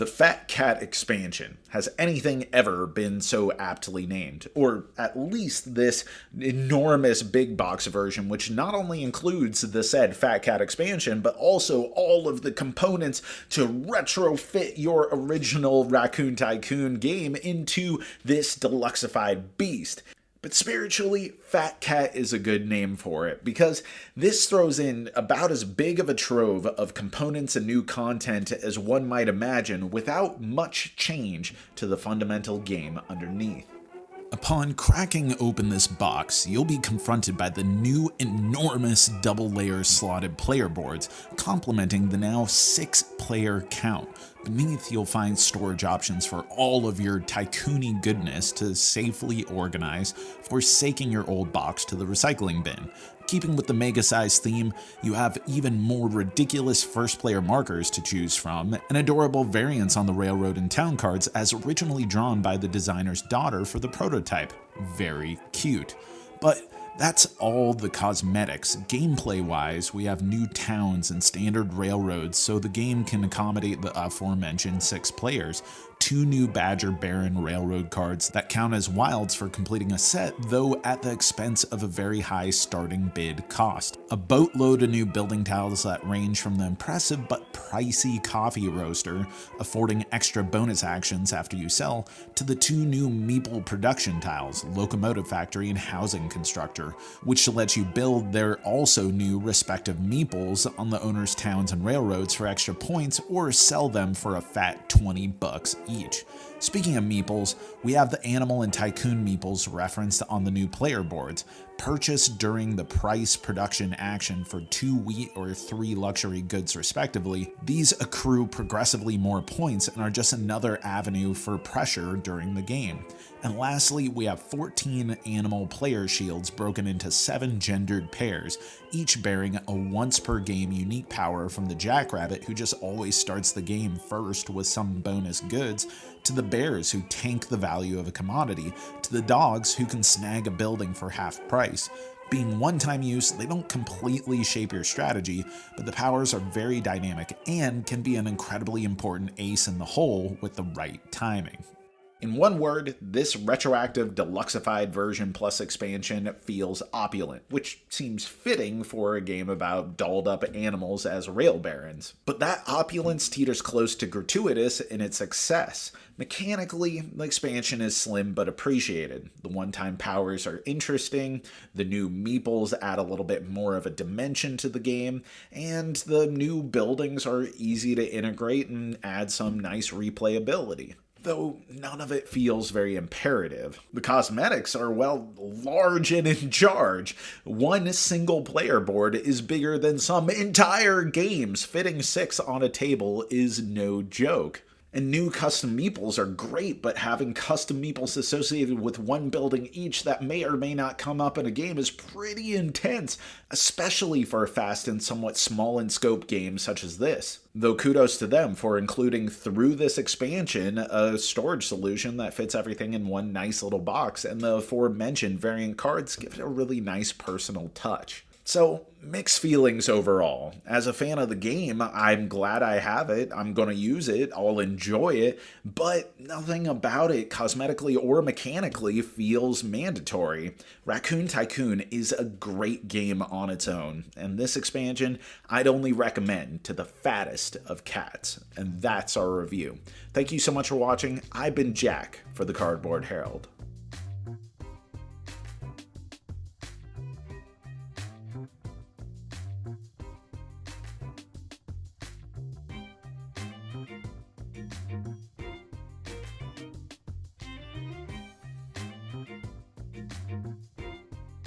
The Fat Cat expansion. Has anything ever been so aptly named? Or at least this enormous big box version, which not only includes the said Fat Cat expansion, but also all of the components to retrofit your original Raccoon Tycoon game into this deluxeified beast. But spiritually, Fat Cat is a good name for it, because this throws in about as big of a trove of components and new content as one might imagine without much change to the fundamental game underneath. Upon cracking open this box, you'll be confronted by the new enormous double-layer slotted player boards, complementing the now 6-player count. Beneath, you'll find storage options for all of your tycoon-y goodness to safely organize, forsaking your old box to the recycling bin. Keeping with the mega-size theme, you have even more ridiculous first-player markers to choose from, and adorable variants on the railroad and town cards as originally drawn by the designer's daughter for the prototype. Very cute. But that's all the cosmetics. Gameplay-wise, we have new towns and standard railroads so the game can accommodate the aforementioned 6 players. 2 new Badger Baron railroad cards that count as wilds for completing a set, though at the expense of a very high starting bid cost. A boatload of new building tiles that range from the impressive but pricey coffee roaster, affording extra bonus actions after you sell, to the 2 new Meeple production tiles, Locomotive Factory and Housing Constructor, which lets you build their also new respective meeples on the owner's towns and railroads for extra points, or sell them for a fat $20 each. Speaking of meeples, we have the animal and tycoon meeples referenced on the new player boards. Purchased during the price production action for 2 wheat or 3 luxury goods respectively, these accrue progressively more points and are just another avenue for pressure during the game. And lastly, we have 14 animal player shields broken into 7 gendered pairs, each bearing a once per game unique power, from the jackrabbit who just always starts the game first with some bonus goods, to the bears who tank the value of a commodity, to the dogs who can snag a building for half price. Being one-time use, they don't completely shape your strategy, but the powers are very dynamic and can be an incredibly important ace in the hole with the right timing. In one word, this retroactive deluxeified version plus expansion feels opulent, which seems fitting for a game about dolled up animals as rail barons. But that opulence teeters close to gratuitous in its excess. Mechanically, the expansion is slim but appreciated. The one-time powers are interesting, the new meeples add a little bit more of a dimension to the game, and the new buildings are easy to integrate and add some nice replayability. Though none of it feels very imperative. The cosmetics are, well, large and in charge. One single player board is bigger than some entire games. Fitting 6 on a table is no joke. And new custom meeples are great, but having custom meeples associated with one building each that may or may not come up in a game is pretty intense, especially for a fast and somewhat small in scope game such as this. Though kudos to them for including through this expansion a storage solution that fits everything in one nice little box, and the aforementioned variant cards give it a really nice personal touch. So, mixed feelings overall. As a fan of the game, I'm glad I have it, I'm gonna use it, I'll enjoy it, but nothing about it cosmetically or mechanically feels mandatory. Raccoon Tycoon is a great game on its own, and this expansion I'd only recommend to the fattest of cats. And that's our review. Thank you so much for watching. I've been Jack for the Cardboard Herald.